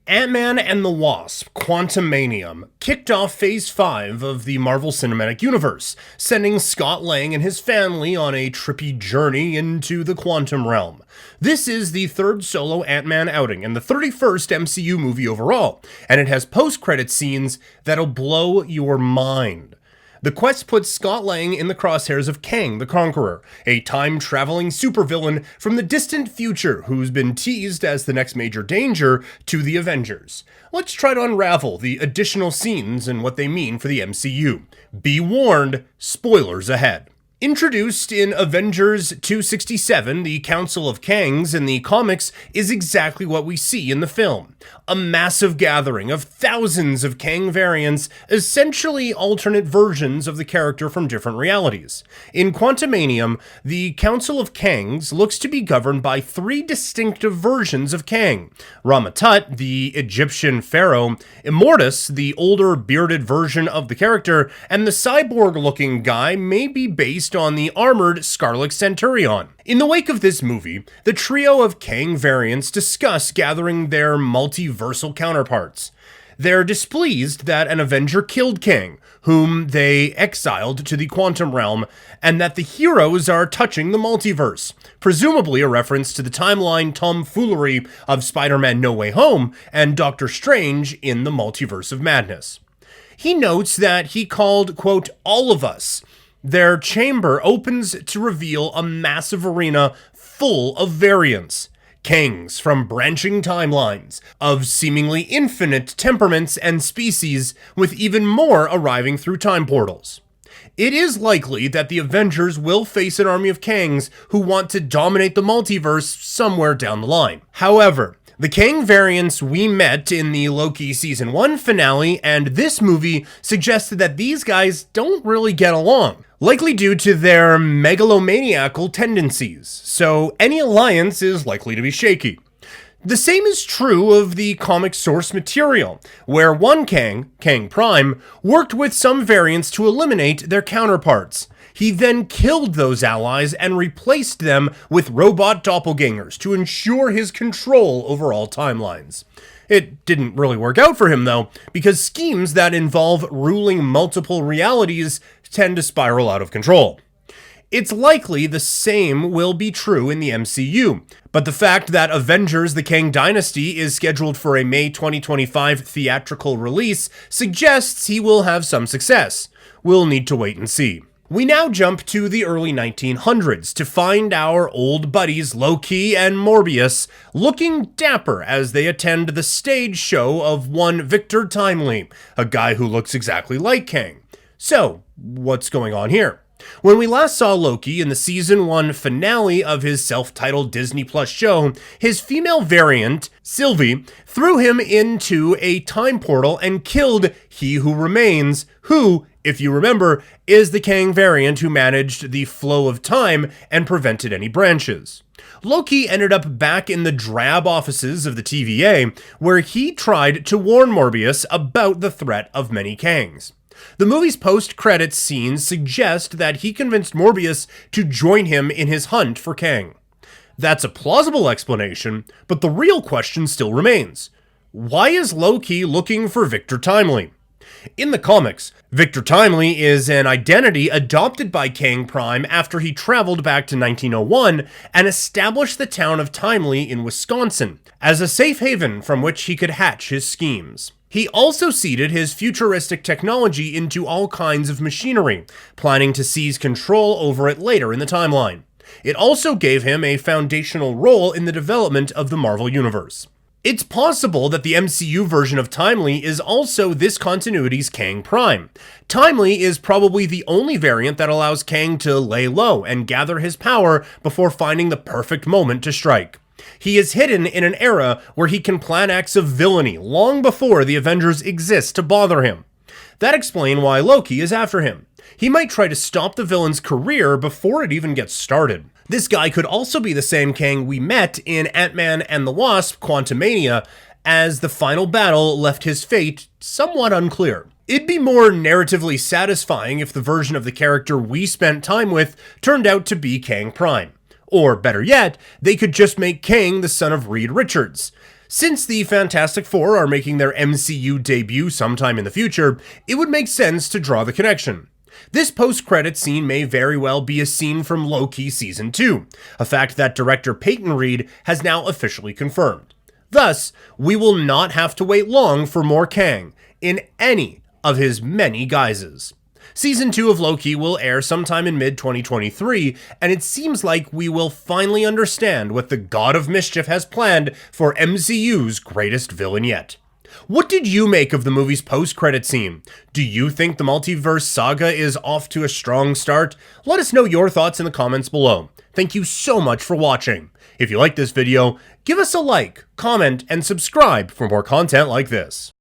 Ant-Man and the Wasp: Quantumania kicked off Phase 5 of the Marvel Cinematic Universe, sending Scott Lang and his family on a trippy journey into the quantum realm. This is the third solo Ant-Man outing and the 31st MCU movie overall, and it has post-credit scenes that'll blow your mind. The quest puts Scott Lang in the crosshairs of Kang the Conqueror, a time-traveling supervillain from the distant future who's been teased as the next major danger to the Avengers. Let's try to unravel the additional scenes and what they mean for the MCU. Be warned, spoilers ahead. Introduced in Avengers 267, the Council of Kangs in the comics is exactly what we see in the film. A massive gathering of thousands of Kang variants, essentially alternate versions of the character from different realities. In Quantumania, the Council of Kangs looks to be governed by three distinctive versions of Kang. Rama-Tut, the Egyptian pharaoh, Immortus, the older bearded version of the character, and the cyborg-looking guy may be based on the armored Scarlet Centurion. In the wake of this movie, the trio of Kang variants discuss gathering their multiversal counterparts. They're displeased that an Avenger killed Kang, whom they exiled to the quantum realm, and that the heroes are touching the multiverse, presumably a reference to the timeline tomfoolery of Spider-Man No Way Home and Doctor Strange in the Multiverse of Madness. He notes that he called, quote, all of us. Their chamber opens to reveal a massive arena full of variants. Kangs from branching timelines, of seemingly infinite temperaments and species, with even more arriving through time portals. It is likely that the Avengers will face an army of Kangs who want to dominate the multiverse somewhere down the line. However, the Kang variants we met in the Loki Season 1 finale and this movie suggested that these guys don't really get along, likely due to their megalomaniacal tendencies, so any alliance is likely to be shaky. The same is true of the comic source material, where one Kang, Kang Prime, worked with some variants to eliminate their counterparts. He then killed those allies and replaced them with robot doppelgangers to ensure his control over all timelines. It didn't really work out for him, though, because schemes that involve ruling multiple realities tend to spiral out of control. It's likely the same will be true in the MCU, but the fact that Avengers: The Kang Dynasty is scheduled for a May 2025 theatrical release suggests he will have some success. We'll need to wait and see. We now jump to the early 1900s to find our old buddies Loki and Morbius looking dapper as they attend the stage show of one Victor Timely, a guy who looks exactly like Kang. So, what's going on here? When we last saw Loki in the Season 1 finale of his self-titled Disney Plus show, his female variant, Sylvie, threw him into a time portal and killed He Who Remains, who, if you remember, is the Kang variant who managed the flow of time and prevented any branches. Loki ended up back in the drab offices of the TVA, where he tried to warn Morbius about the threat of many Kangs. The movie's post-credits scenes suggest that he convinced Morbius to join him in his hunt for Kang. That's a plausible explanation, but the real question still remains. Why is Loki looking for Victor Timely? In the comics, Victor Timely is an identity adopted by Kang Prime after he traveled back to 1901 and established the town of Timely in Wisconsin as a safe haven from which he could hatch his schemes. He also seeded his futuristic technology into all kinds of machinery, planning to seize control over it later in the timeline. It also gave him a foundational role in the development of the Marvel Universe. It's possible that the MCU version of Timely is also this continuity's Kang Prime. Timely is probably the only variant that allows Kang to lay low and gather his power before finding the perfect moment to strike. He is hidden in an era where he can plan acts of villainy long before the Avengers exist to bother him. That explains why Loki is after him. He might try to stop the villain's career before it even gets started. This guy could also be the same Kang we met in Ant-Man and the Wasp: Quantumania, as the final battle left his fate somewhat unclear. It'd be more narratively satisfying if the version of the character we spent time with turned out to be Kang Prime. Or better yet, they could just make Kang the son of Reed Richards. Since the Fantastic Four are making their MCU debut sometime in the future, it would make sense to draw the connection. This post-credit scene may very well be a scene from Loki Season 2, a fact that director Peyton Reed has now officially confirmed. Thus, we will not have to wait long for more Kang, in any of his many guises. Season 2 of Loki will air sometime in mid-2023, and it seems like we will finally understand what the God of Mischief has planned for MCU's greatest villain yet. What did you make of the movie's post-credit scene? Do you think the multiverse saga is off to a strong start? Let us know your thoughts in the comments below. Thank you so much for watching. If you like this video, give us a like, comment, and subscribe for more content like this.